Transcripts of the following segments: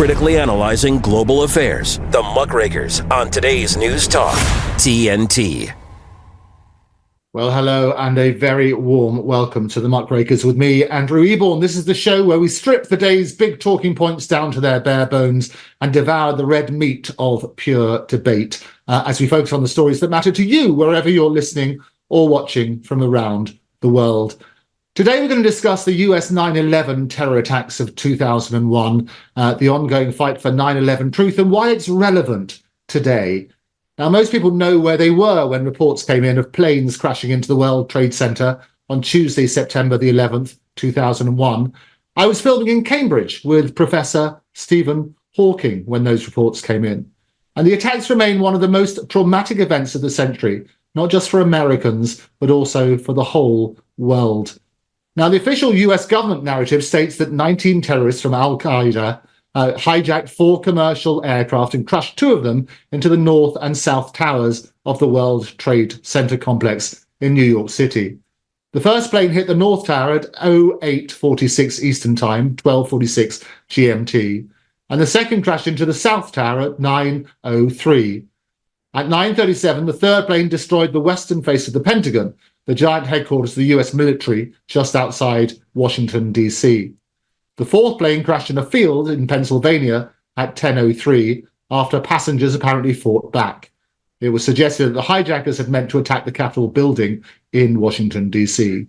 critically analyzing global affairs. The Muckrakers on today's News Talk, TNT. Well, hello and a very warm welcome to the Muckrakers with me, Andrew Eborn. This is the show where we strip the day's big talking points down to their bare bones and devour the red meat of pure debate as we focus on the stories that matter to you wherever you're listening or watching from around the world. Today we're going to discuss the US 9/11 terror attacks of 2001, the ongoing fight for 9/11 truth and why it's relevant today. Now, most people know where they were when reports came in of planes crashing into the World Trade Center on Tuesday, September the 11th, 2001. I was filming in Cambridge with Professor Stephen Hawking when those reports came in. And the attacks remain one of the most traumatic events of the century, not just for Americans, but also for the whole world. Now, the official US government narrative states that 19 terrorists from Al-Qaeda hijacked 4 commercial aircraft and crushed 2 of them into the north and south towers of the World Trade Center complex in New York City. The first plane hit the north tower at 08:46 Eastern Time, 12:46 GMT, and the second crashed into the south tower at 9:03. At 9:37, the third plane destroyed the western face of the Pentagon, the giant headquarters of the US military just outside Washington, D.C. The fourth plane crashed in a field in Pennsylvania at 10:03 after passengers apparently fought back. It was suggested that the hijackers had meant to attack the Capitol building in Washington, D.C.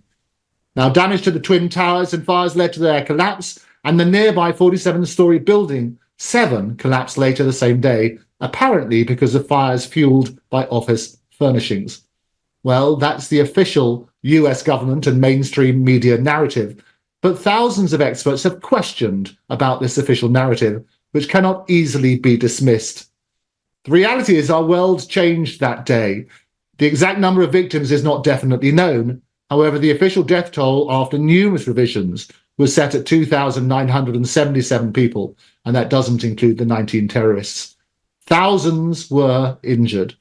Now, damage to the Twin Towers and fires led to their collapse, and the nearby 47-story building 7 collapsed later the same day, apparently because of fires fueled by office furnishings. Well, that's the official US government and mainstream media narrative. But thousands of experts have questioned about this official narrative, which cannot easily be dismissed. The reality is our world changed that day. The exact number of victims is not definitely known. However, the official death toll after numerous revisions was set at 2,977 people, and that doesn't include the 19 terrorists. Thousands were injured.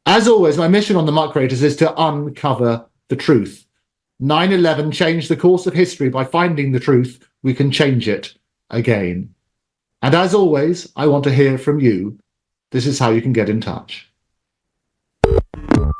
As always, my mission on the Muckrakers is to uncover the truth. 9/11 changed the course of history. By finding the truth, we can change it again. And as always, I want to hear from you. This is how you can get in touch.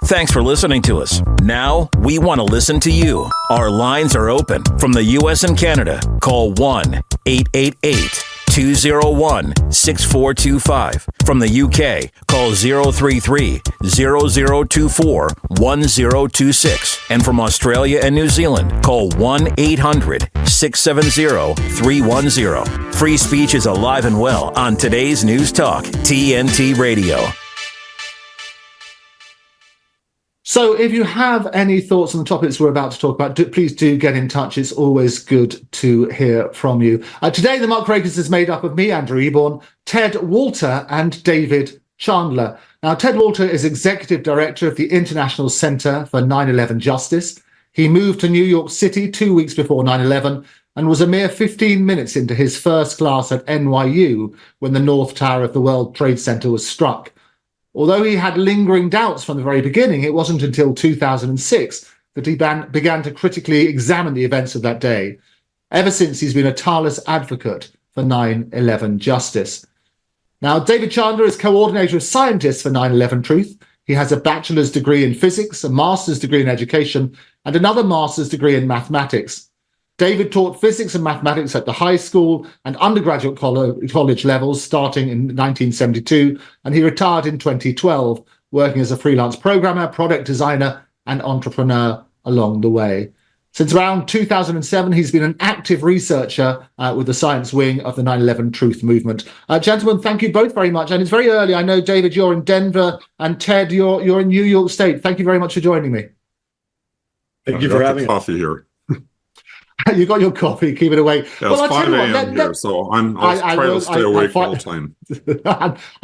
Thanks for listening to us. Now we want to listen to you. Our lines are open from the US and Canada. Call 1-888-201-6425. From the UK, call 033-0024-1026. And from Australia and New Zealand, call 1-800-670-310. Free speech is alive and well on today's News Talk, TNT Radio. So if you have any thoughts on the topics we're about to talk about, please do get in touch. It's always good to hear from you. Today, the Muckrakers is made up of me, Andrew Eborn, Ted Walter and David Chandler. Now, Ted Walter is Executive Director of the International Center for 9/11 Justice. He moved to New York City 2 weeks before 9/11 and was a mere 15 minutes into his first class at NYU when the North Tower of the World Trade Center was struck. Although he had lingering doubts from the very beginning, it wasn't until 2006 that he began to critically examine the events of that day. Ever since, he's been a tireless advocate for 9/11 justice. Now, David Chandler is coordinator of scientists for 9/11 Truth. He has a bachelor's degree in physics, a master's degree in education, and another master's degree in mathematics. David taught physics and mathematics at the high school and undergraduate college levels starting in 1972, and he retired in 2012, working as a freelance programmer, product designer, and entrepreneur along the way. Since around 2007, he's been an active researcher with the science wing of the 9/11 Truth movement. Gentlemen, thank you both very much. And it's very early. I know, David, you're in Denver, and Ted, you're in New York State. Thank you very much for joining me. Thank you for having coffee here. You got your coffee, keep it away. Yeah, it's 5 a.m. here, so I'll try to stay awake all the time.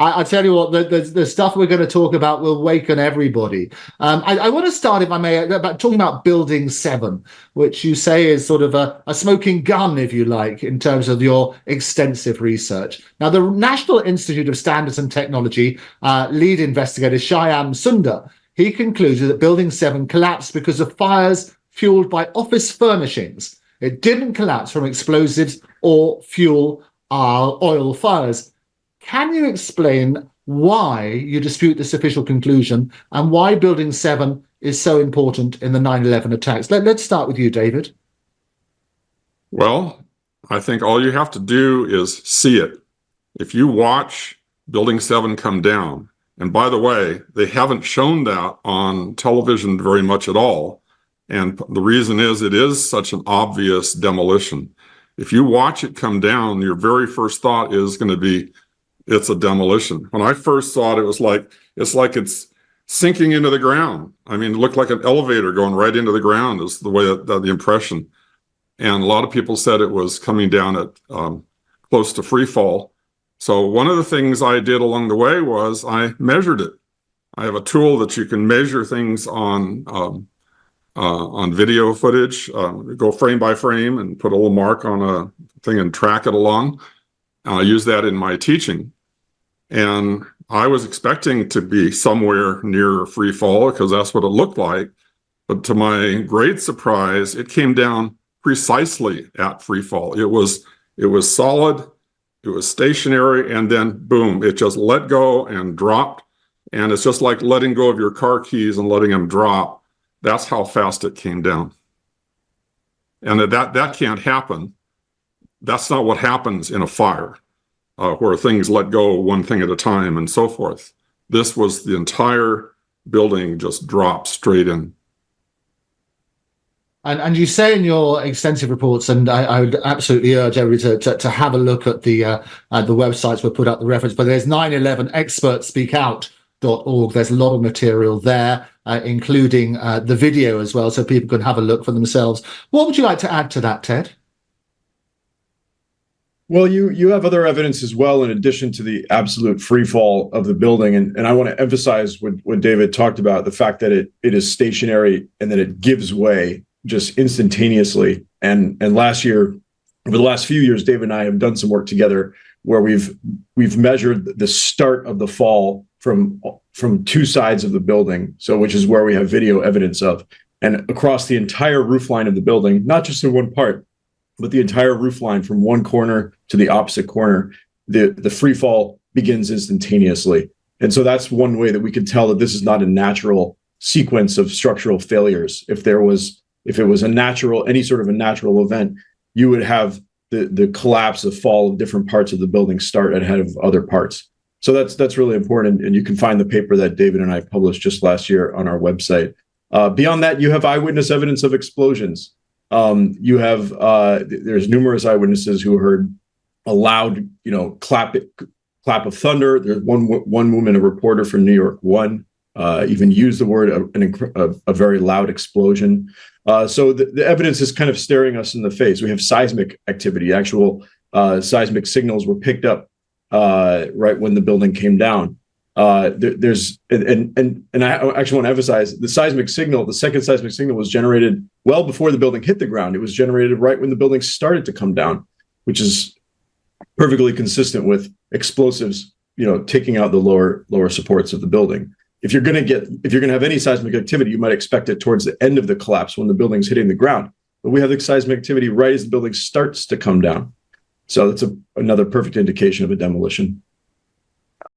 I tell you what, the stuff we're going to talk about will waken everybody. I want to start, if I may, about talking about Building 7, which you say is sort of a smoking gun, if you like, in terms of your extensive research. Now, the National Institute of Standards and Technology lead investigator Shyam Sundar, he concluded that Building 7 collapsed because of fires fueled by office furnishings. It didn't collapse from explosives or fuel are oil fires. Can you explain why you dispute this official conclusion and why Building 7 is so important in the 9/11 attacks? Let's start with you, David. Well, I think all you have to do is see it. If you watch Building 7 come down, and by the way, they haven't shown that on television very much at all. And the reason is it is such an obvious demolition. If you watch it come down, your very first thought is going to be, it's a demolition. When I first saw it, it's like it's sinking into the ground. I mean, it looked like an elevator going right into the ground is the way that the impression. And a lot of people said it was coming down at close to free fall. So one of the things I did along the way was I measured it. I have a tool that you can measure things on video footage, go frame by frame and put a little mark on a thing and track it along. I use that in my teaching. And I was expecting to be somewhere near free fall because that's what it looked like. But to my great surprise, it came down precisely at free fall. It was solid, it was stationary, and then boom, it just let go and dropped. And it's just like letting go of your car keys and letting them drop. That's how fast it came down. And that can't happen. That's not what happens in a fire, where things let go one thing at a time and so forth. This was the entire building just dropped straight in. And you say in your extensive reports, and I would absolutely urge everybody to have a look at the websites we put out the reference, but there's 9/11expertspeakout.org. There's a lot of material there, including the video as well, so people can have a look for themselves. What would you like to add to that, Ted? Well, you have other evidence as well, in addition to the absolute free fall of the building. And I want to emphasize what David talked about, the fact that it is stationary and that it gives way just instantaneously. And last year, over the last few years, David and I have done some work together where we've measured the start of the fall from two sides of the building, so which is where we have video evidence of, and across the entire roof line of the building, not just in one part, but the entire roof line from one corner to the opposite corner, the free fall begins instantaneously. And so that's one way that we could tell that this is not a natural sequence of structural failures. If it was any sort of a natural event, you would have the collapse, the fall of different parts of the building start ahead of other parts. So that's really important. And you can find the paper that David and I published just last year on our website. Beyond that, you have eyewitness evidence of explosions. You have there's numerous eyewitnesses who heard a loud, clap of thunder. There's one woman, a reporter from New York One, even used the word a very loud explosion. So the evidence is kind of staring us in the face. We have seismic activity. Actual seismic signals were picked up right when the building came down. There's and I actually want to emphasize the seismic signal. The second seismic signal was generated well before the building hit the ground. It was generated right when the building started to come down, which is perfectly consistent with explosives, taking out the lower supports of the building. If you're going to have any seismic activity, you might expect it towards the end of the collapse when the building's hitting the ground. But we have the seismic activity right as the building starts to come down. So that's another perfect indication of a demolition.